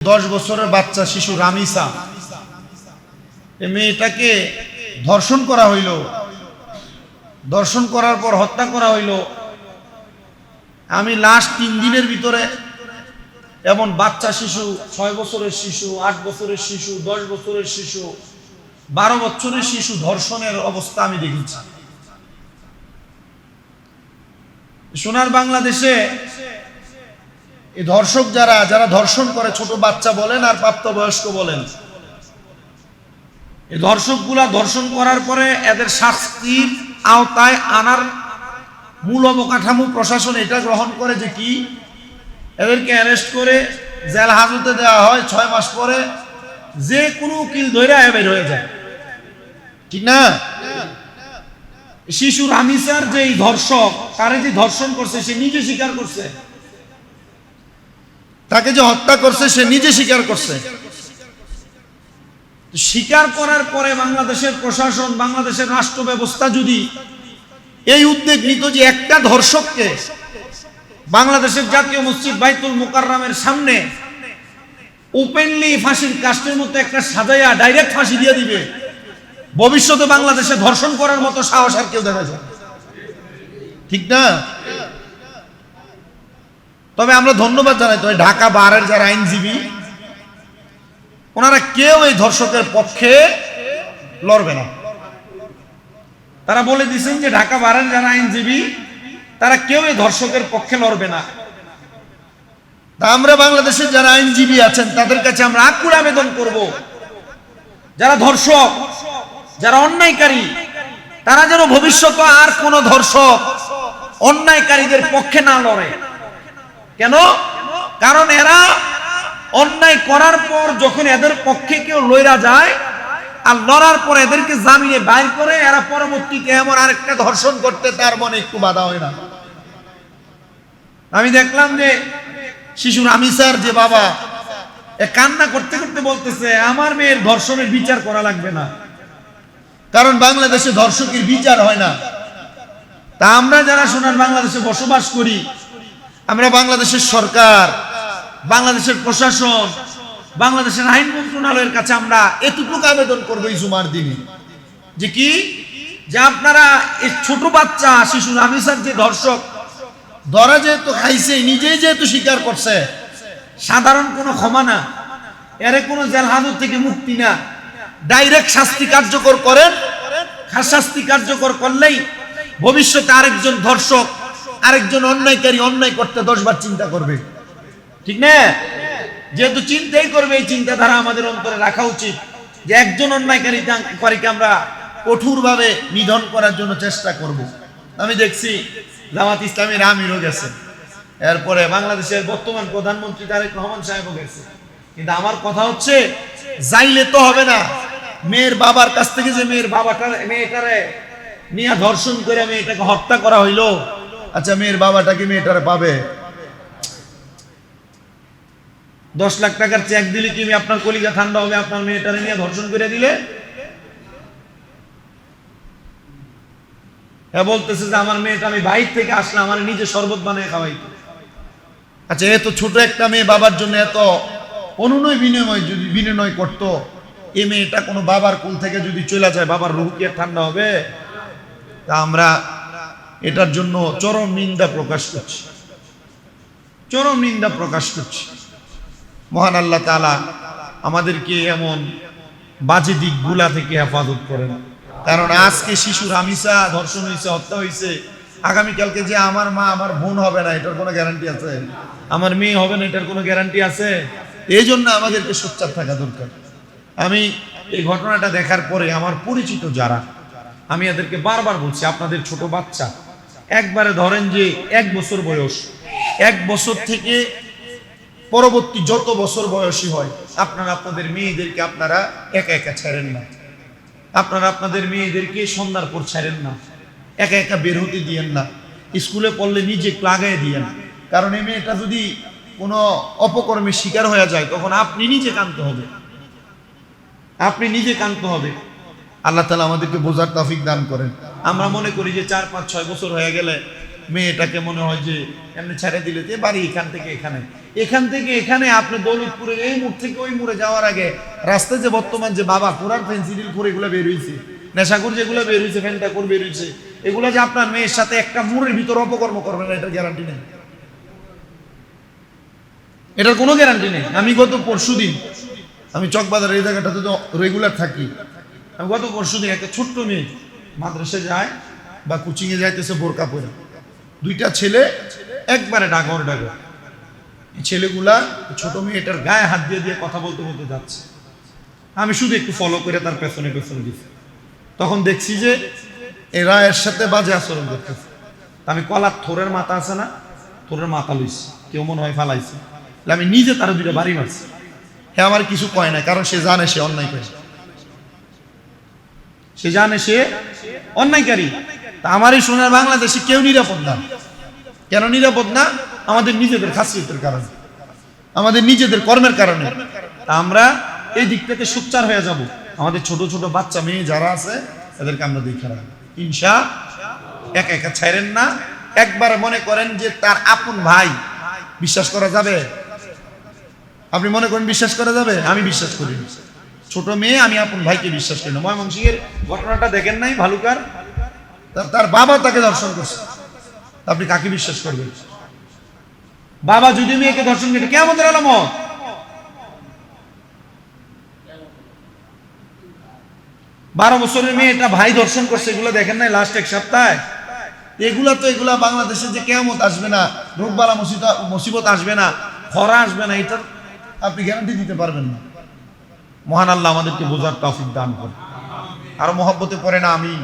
10 বছরের বাচ্চা শিশু রামিসা, এই মেয়েটাকে ধর্ষণ করা হইল। ধর্ষণ করার পর হত্যা করা হইল। আমি লাস্ট 3 দিনের ভিতরে এমন বাচ্চা শিশু, 6 বছরের শিশু, 8 বছরের শিশু, 10 বছরের শিশু, 12 বছরের শিশু ধর্ষণের অবস্থা আমি দেখেছি। সোনার বাংলাদেশে এই ধর্ষক যারা ধর্ষণ করে, ছোট বাচ্চা বলেন আর প্রাপ্তবয়স্ক বলেন, এই ধর্ষকগুলা ধর্ষণ করার পরে এদের শাস্তির আওতায় আনার মূল অবকাঠামো প্রশাসন এটা গ্রহণ করে যে কি, এদেরকে অ্যারেস্ট করে জেল হাজতে দেওয়া হয়। 6 মাস পরে যে কোনো উকিল ধইরা বের হয়ে যায়, ঠিক না? শিশু রামিসার যে ধর্ষক, তারে যে ধর্ষণ করছে সে নিজে স্বীকার করছে, তাকে যে হত্যা করছে সে নিজে স্বীকার করছে। স্বীকার করার পরে বাংলাদেশের প্রশাসন, বাংলাদেশের রাষ্ট্র ব্যবস্থা যদি এই উদ্যোগ নিত যে একটা ধর্ষককে বাংলাদেশের জাতীয় মসজিদ বাইতুল মুকাররমের সামনে ওপেনলি ফাঁসির কাস্টের মতো একটা সাজাইয়া ডাইরেক্ট ফাঁসি দিয়ে দিবে, ভবিষ্যতে বাংলাদেশে ধর্ষণ করার মতো সাহস আর কেউ দেখা যায়, ঠিক না? তবে আমরা ধন্যবাদ জানাই তো ঢাকা বারের যারা আইনজীবী, ওনারা কেউ এই ধর্ষকের পক্ষে লড়বে না। তারা বলে দিয়েছেন যে ঢাকা বারের যারা আইনজীবী, তারা কেউ এই ধর্ষকের পক্ষে লড়বে না। তা আমরা বাংলাদেশের যারা আইনজীবী আছেন তাদের কাছে আমরা আকুল আবেদন করব, যারা ধর্ষক, যারা অন্যায়কারী, তারা যেন ভবিষ্যতে আর কোন ধর্ষক অন্যায়কারীদের পক্ষে না লড়ে। কেন? কারণ এরা অন্যায় করার পর যখন এদের পক্ষে কেউ লইরা যায় আর লড়ার পর এদেরকে জামিনে বাইর করে, এরা পরবর্তীতে এমন আরেকটা ধর্ষণ করতে তার মনে একটু বাধা হয় না। আমি দেখলাম যে শিশু রামিসার যে বাবা কান্না করতে করতে বলতেছে, আমার মেয়ের ধর্ষণের বিচার করা লাগবে না, কারণ বাংলাদেশে ধর্ষকের বিচার হয় না। তা আমরা যারা সোনার বাংলাদেশে বসবাস করি, আমরা বাংলাদেশের সরকার, বাংলাদেশের প্রশাসন, বাংলাদেশের আইন মন্ত্রণালয়ের কাছে আমরা এতটুকু আবেদন করবো এই জুমার দিনে যে কি, যে আপনারা এই ছোট বাচ্চা শিশু রামিসার যে ধর্ষক ধরা যেহেতু খাইছে, নিজেই যেহেতু স্বীকার করছে, সাধারণ কোনো ক্ষমা না, এর কোনো জেল হাজত থেকে মুক্তি না, ডাইরেক্ট শাস্তি কার্যকর করেন। শাস্তি কার্যকর করলেই ভবিষ্যতে আরেকজন ধর্ষক, আরেকজন অন্যায়কারী অন্যায় করতে 10 বার চিন্তা করবে, ঠিক না? যেহেতু চিন্তাই করবে, এই চিন্তাধারা আমাদের অন্তরে রাখা উচিত যে একজন অন্যায়কারীকে আমরা কঠোরভাবে নিধন করার জন্য চেষ্টা করব। আমি দেখছি জামাত ইসলামের আমিরও গেছে, এরপরে বাংলাদেশের বর্তমান প্রধানমন্ত্রী তারেক রহমান সাহেবও গেছে। কিন্তু আমার কথা হচ্ছে, যাইলে তো হবে না। মেয়ের বাবার কাছ থেকে যে মেয়েটারে নিয়ে ধর্ষণ করে মেয়েটাকে হত্যা করা হইলো, আচ্ছা মেয়ের বাবাটা কি মেয়েটারে পাবে? 10 লাখ টাকার চেক দিলে কি আপনার কলিজা ঠান্ডা হবে আপনার মেয়েটারে নিয়ে ধর্ষণ করে দিলে? হ্যাঁ, বলতেছে যে আমার মেয়েটা, আমি বাইর থেকে আসলে আমার নিজে শরবত বানিয়ে খাওয়াইতো। আচ্ছা, এত ছোট একটা মেয়ে বাবার জন্য এত অনুনয় বিনিময় করতো, এই মেয়েটা কোনো বাবার কোল থেকে যদি চলে যায়, বাবার রুহ কি ঠান্ডা হবে? তা আমরা এটার জন্য চরম নিন্দা প্রকাশ করছি, চরম নিন্দা প্রকাশ করছি। মহান আল্লাহ তাআলা আমাদেরকে এমন বাজে দিকগুলা থেকে হেফাজত করেন। কারণ আজকে শিশু রামিসা ধর্ষণ হয়েছে, হত্যা হয়েছে, আগামীকালকে যে আমার মা আমার বোন হবে না এটার কোনো গ্যারান্টি আছে? আমার মেয়ে হবে না এটার কোনো গ্যারান্টি আছে? এই জন্য আমাদেরকে সোচ্চার থাকা দরকার। আমি এই ঘটনাটা দেখার পরে আমার পরিচিত যারা, আমি এদেরকে বারবার বলছি, আপনাদের ছোট বাচ্চা একবারে ধরেন যে 1 বছর বয়স, 1 বছর থেকে পরবর্তী যত বছর বয়সী হয়, আপনারা আপনাদের মেয়েদেরকে আপনারা একা একা ছাড়েন না। আপনারা আপনাদের মেয়েদেরকে সন্ধ্যার পর ছাড়েন না, একা একা বের হতে দিয়েন না। স্কুলে পড়লে নিজে লাগাই দিয়েন, কারণ এই মেয়েটা যদি কোনো অপকর্মের শিকার হয়ে যায় তখন আপনি নিজে কাঁদতে হবে, আপনি নিজে কাঁদতে হবে। আল্লাহ তাআলা আমাদেরকে বোঝার তৌফিক দান করেন। আমরা মনে করি যে 4, 5, 6 বছর হয়ে গেলে মেয়েটাকে মনে হয় যে এমনি ছেড়ে দিলে যে বাড়ি এখান থেকে এখানে, এখান থেকে এখানে, আপনি দৌলতপুরের এই মোড় থেকে ওই মোড়ে যাওয়ার আগে রাস্তায় যে বর্তমান যে বাবা কোরআন ফেন্সিডিল করে এগুলো বের হয়েছে, নেশাকুর যেগুলো বের হয়েছে, ফেন্টাকুর বের হয়েছে, এগুলো যে আপনার মেয়ের সাথে একটা মোড়ের ভিতর অপকর্ম করবে না, এটার গ্যারান্টি নেই, এটার কোনো গ্যারান্টি নেই। আমি গত পরশুদিন, আমি চকবাজার এই জায়গাটাতে তো রেগুলার থাকি, আমি গত পরশুদিন একটা ছোট্ট মেয়ে মাদ্রাসায় যায় বা কোচিংয়ে যাইতেছে বোরকা পরে, দুইটা ছেলে একবারে ডাগর ডাগর, এই ছেলেগুলা ছোট মেয়েটার গায়ে হাত দিয়ে দিয়ে কথা বলতে বলতে যাচ্ছে। আমি শুধু একটু ফলো করে তার পেছনে পেছনে দিচ্ছি, তখন দেখছি যে এরা এর সাথে বাজে আচরণ করতেছে। আমি কলার থোরের মাথা আছে না, থোরের মাথা লইছি, কেউ মনে হয় ফালাইছে, আমি নিজে তার দুইটা বাড়ি মারছি। হ্যাঁ, আমার কিছু কয় না, কারণ সে জানে সে অন্যায় করে, সে জানে সে অন্যায়কারী। তা আমার এই সোনার বাংলাদেশে কেউ নিরাপদ না। কেন নিরাপদ না? আমাদের নিজেদের খাসিয়তের কারণে, আমাদের নিজেদের কর্মের কারণে। তা আমরা এই দিক থেকে সোচ্চার হয়ে যাব। আমাদের ছোট ছোট বাচ্চা মেয়ে যারা আছে এদেরকে আমরা দেখে রাখবো ইনশা। একা একা ছাইরেন না। একবার মনে করেন যে তার আপন ভাই, বিশ্বাস করা যাবে? আপনি মনে করেন বিশ্বাস করা যাবে? আমি বিশ্বাস করি না। ছোট মেয়ে, আমি আপন ভাইকে বিশ্বাস করি না। ময়মনসিংহের ঘটনাটা দেখেন নাই? ভালুকার তার বাবা তাকে ধর্ষণ করছে, আপনি কাকে বিশ্বাস করবেন? বাবা যদি মেয়েকে ধর্ষণ করে, কিয়ামতের আলামত। 12 বছরের মেয়েটা ভাই ধর্ষণ করছে, এগুলো দেখেন নাই লাস্ট এক সপ্তাহে? এগুলা বাংলাদেশে যে কিয়ামত আসবে না, রোগবালা মুসিবত আসবে না, খরা আসবে না, এটার আপনি গ্যারান্টি দিতে পারবেন না। মহান আল্লাহ আমাদেরকে বোঝার তৌফিক দান করুন। আর মহব্বতে পড়ে না আমিন।